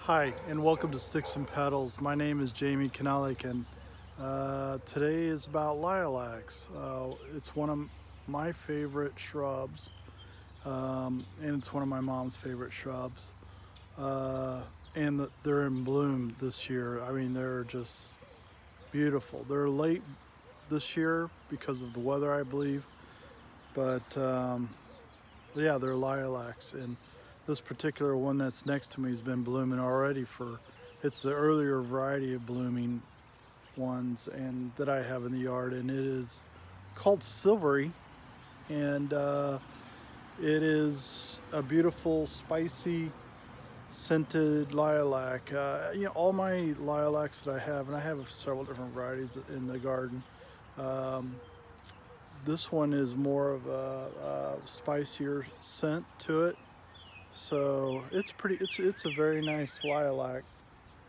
Hi, and welcome to Sticks and Petals. My name is Jamie Kanalik, and today is about lilacs. It's one of my favorite shrubs, and it's one of my mom's favorite shrubs. They're in bloom this year. I mean, they're just beautiful. They're late this year because of the weather, I believe, but yeah, they're lilacs, and this particular one that's next to me has been blooming already it's the earlier variety of blooming ones and that I have in the yard, and it is called Silvery, and it is a beautiful, spicy, scented lilac. All my lilacs that I have, and I have several different varieties in the garden. Um, this one is more of a spicier scent to it, so it's pretty. It's a very nice lilac.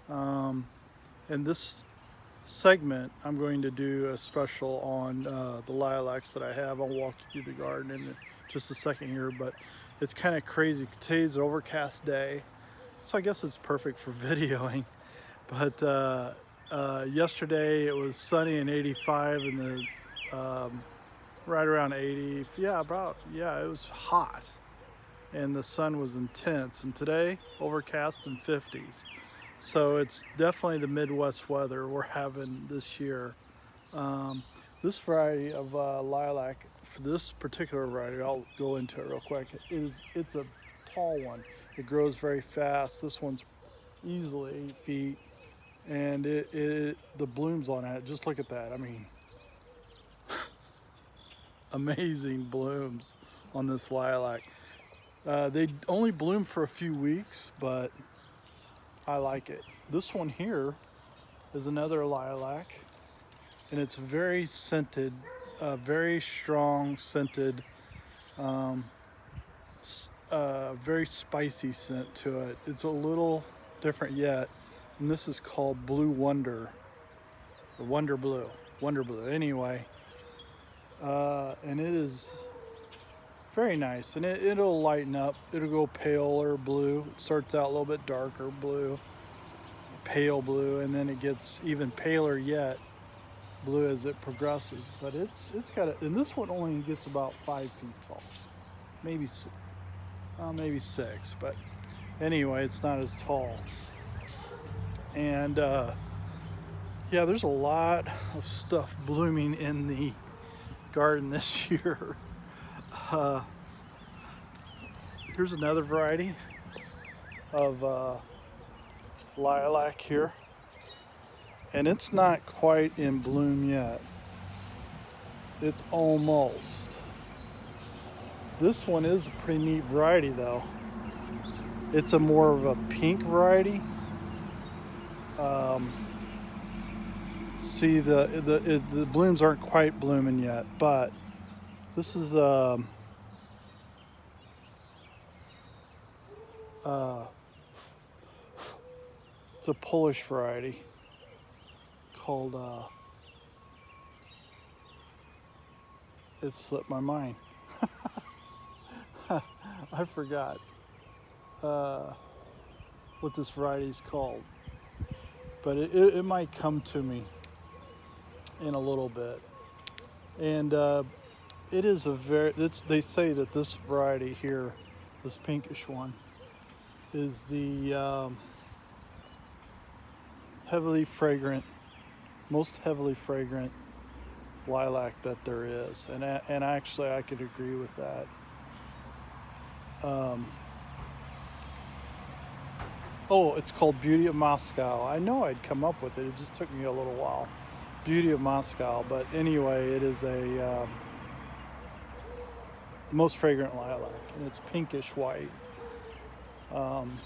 Um, and this segment, I'm going to do a special on the lilacs that I have. I'll walk you through the garden in just a second here, but it's kind of crazy. Today's an overcast day, so I guess it's perfect for videoing. But yesterday it was sunny and 85, and right around 80. Yeah, it was hot, and the sun was intense. And today, overcast and 50s. So it's definitely the Midwest weather we're having this year. Um, this variety of lilac, for this particular variety, I'll go into it real quick. It's a tall one. It grows very fast. This one's easily 8 feet, and the blooms on it. Just look at that. I mean, amazing blooms on this lilac. They only bloom for a few weeks, but I like it. This one here is another lilac, and it's very scented, very strong scented, um, very spicy scent to it. It's a little different yet, and this is called Blue Wonder, or Wonder Blue. Anyway, and it is very nice, and it'll lighten up. It'll go paler blue. It starts out a little bit darker blue, pale blue, and then it gets even paler yet blue as it progresses. But it's got it, and this one only gets about 5 feet tall, maybe maybe 6. But anyway, it's not as tall. And yeah, there's a lot of stuff blooming in the garden this year. Uh, Here's another variety of lilac here, and it's not quite in bloom yet. It's almost. This one is a pretty neat variety, though. It's a more of a pink variety. Um, See, the blooms aren't quite blooming yet, but this is uh, it's a Polish variety called it slipped my mind. I forgot what this variety is called, but it might come to me in a little bit. And it is they say that this variety here, this pinkish one, is the most heavily fragrant lilac that there is, and actually I could agree with that. Um, oh, it's called Beauty of Moscow. I know I'd come up with it. It just took me a little while. Beauty of Moscow, but anyway, it is the most fragrant lilac, and it's pinkish white. Um,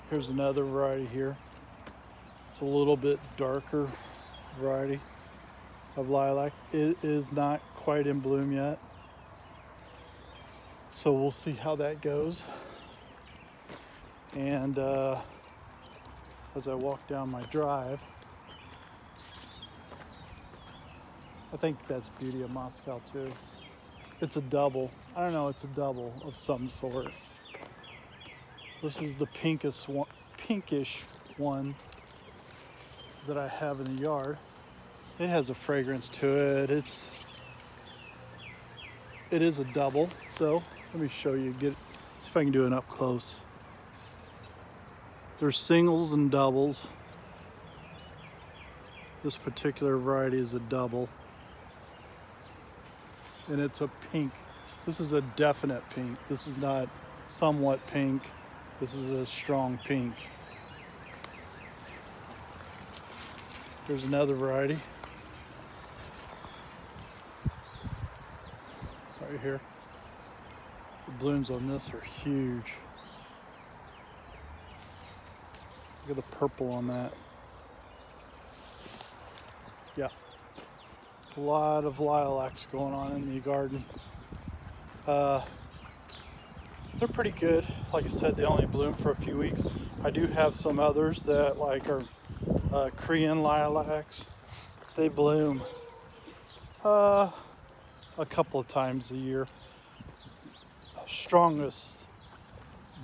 Here's another variety here. It's a little bit darker variety of lilac. It is not quite in bloom yet, so we'll see how that goes. And as I walk down my drive, I think that's Beauty of Moscow too. It's a double. I don't know, it's a double of some sort. This is the pinkish one that I have in the yard. It has a fragrance to it. It is a double, so let me show you. See if I can do it up close. There's singles and doubles. This particular variety is a double, and it's a pink. This is a definite pink. This is not somewhat pink. This is a strong pink. Here's another variety. Right here. The blooms on this are huge. Look at the purple on that. Yeah. A lot of lilacs going on in the garden. They're pretty good. Like I said, they only bloom for a few weeks. I do have some others that are Korean lilacs. They bloom a couple of times a year. Strongest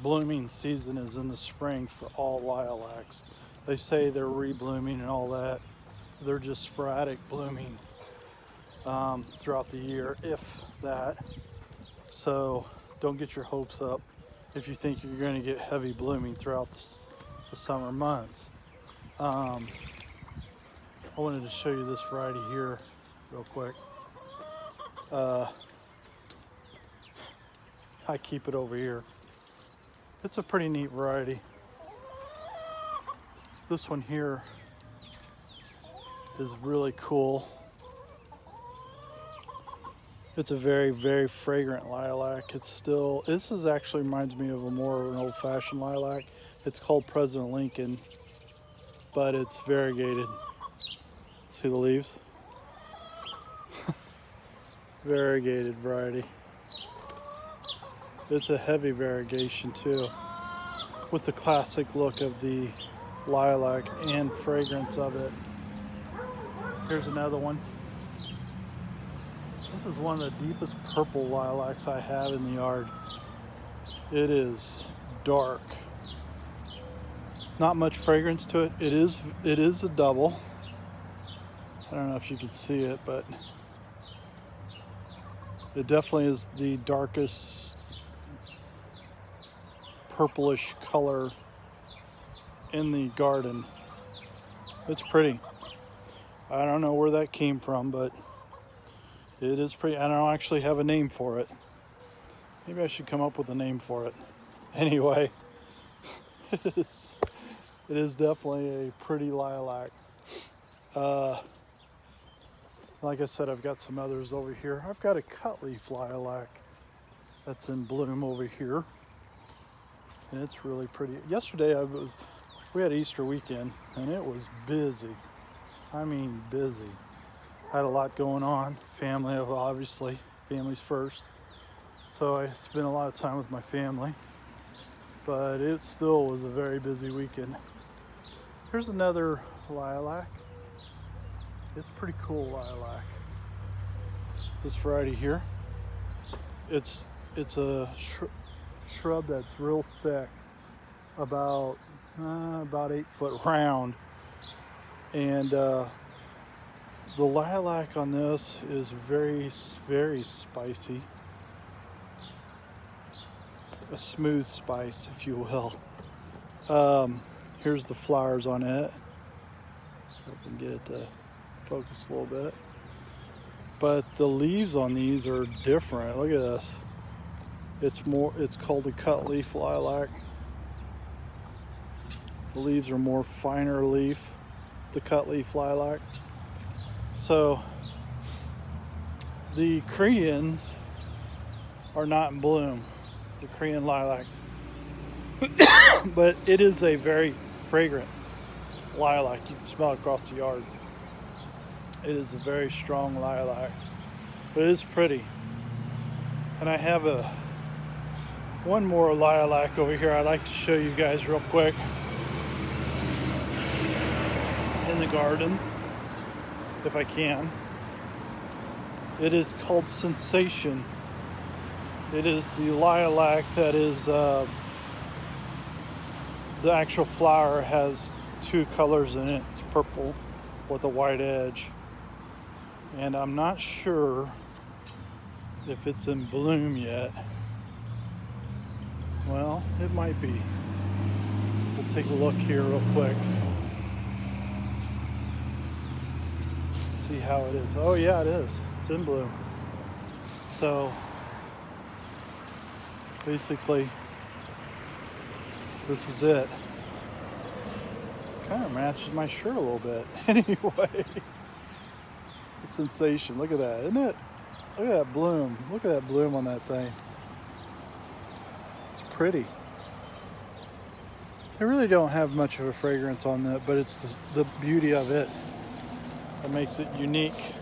blooming season is in the spring for all lilacs. They say they're reblooming and all that. They're just sporadic blooming throughout the year, if that. So don't get your hopes up if you think you're going to get heavy blooming throughout the summer months. I wanted to show you this variety here real quick. I keep it over here. It's a pretty neat variety. This one here is really cool. It's a very, very fragrant lilac. This is actually reminds me of more of an old-fashioned lilac. It's called President Lincoln, but it's variegated. See the leaves? Variegated variety. It's a heavy variegation too, with the classic look of the lilac and fragrance of it. Here's another one. This is one of the deepest purple lilacs I have in the yard. It is dark. Not much fragrance to it. It is a double. I don't know if you can see it, but it definitely is the darkest purplish color in the garden. It's pretty. I don't know where that came from, but it is pretty. I don't actually have a name for it. Maybe I should come up with a name for it. Anyway, it is definitely a pretty lilac. Like I said, I've got some others over here. I've got a cutleaf lilac that's in bloom over here, and it's really pretty. Yesterday we had Easter weekend, and it was busy. I mean busy. Had a lot going on. Family, obviously. Family's first. So I spent a lot of time with my family. But it still was a very busy weekend. Here's another lilac. It's a pretty cool lilac. This variety here. It's a shrub that's real thick. About 8 foot round. And the lilac on this is very, very spicy. A smooth spice, if you will. Here's the flowers on it. I can get it to focus a little bit. But the leaves on these are different. Look at this. It's called the cut leaf lilac. The leaves are more finer leaf, the cut leaf lilac. So the Koreans are not in bloom, the Korean lilac. But it is a very fragrant lilac. You can smell it across the yard. It is a very strong lilac, but it is pretty. And I have one more lilac over here I'd like to show you guys real quick in the garden, if I can. It is called Sensation. It is the lilac that is the actual flower has two colors in it. It's purple with a white edge. And I'm not sure if it's in bloom yet. Well, it might be. We'll take a look here real quick. See how it is. Oh yeah, it is. It's in bloom. So basically this is it. Kind of matches my shirt a little bit. Anyway, the sensation. Look at that, isn't it? Look at that bloom. Look at that bloom on that thing. It's pretty. They really don't have much of a fragrance on that, but it's the beauty of it that makes it unique.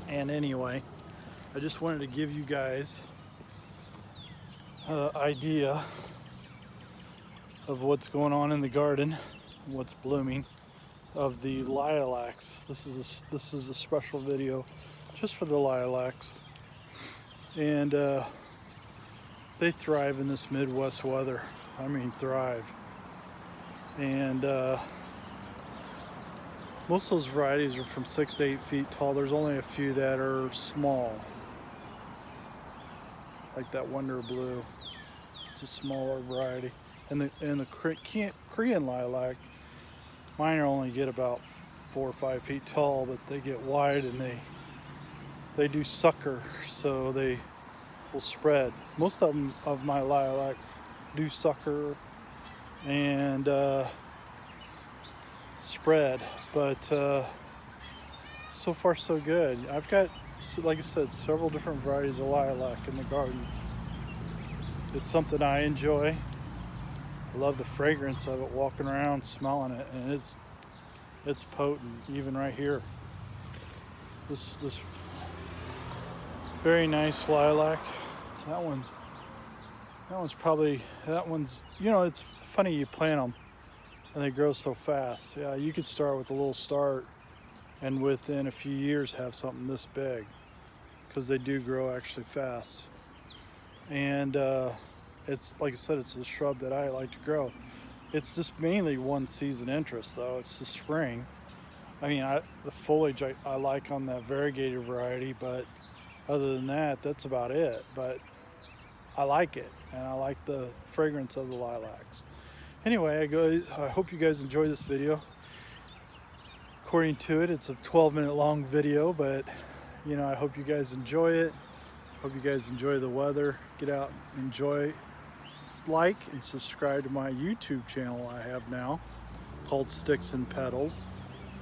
And anyway, I just wanted to give you guys an idea of what's going on in the garden, what's blooming, of the lilacs. This is a special video just for the lilacs, and they thrive in this Midwest weather. I mean, thrive. And most of those varieties are from 6 to 8 feet tall. There's only a few that are small, like that Wonder Blue. It's a smaller variety. And the Korean lilac, mine only get about 4 or 5 feet tall, but they get wide and they do sucker, so they will spread. Most of them, of my lilacs, do sucker and spread, but so far so good. I've got, like I said, several different varieties of lilac in the garden. It's something I enjoy. I love the fragrance of it, walking around smelling it, and it's potent. Even right here, this very nice lilac. That one's, you know, it's funny, you plant them and they grow so fast. Yeah, you could start with a little start and within a few years have something this big, because they do grow actually fast. And it's, like I said, it's a shrub that I like to grow. It's just mainly one season interest though. It's the spring. I mean, the foliage I like on the variegated variety, but other than that, that's about it. But I like it, and I like the fragrance of the lilacs. Anyway, I hope you guys enjoy this video. According to it, it's a 12-minute long video, but you know, I hope you guys enjoy it. Hope you guys enjoy the weather. Get out, enjoy. Like and subscribe to my YouTube channel I have now, called Sticks and Petals.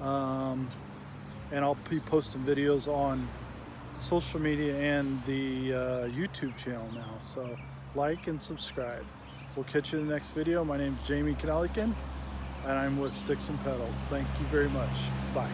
And I'll be posting videos on social media and the YouTube channel now. So like and subscribe. We'll catch you in the next video. My name is Jamie Kanalikan, and I'm with Sticks and Petals. Thank you very much. Bye.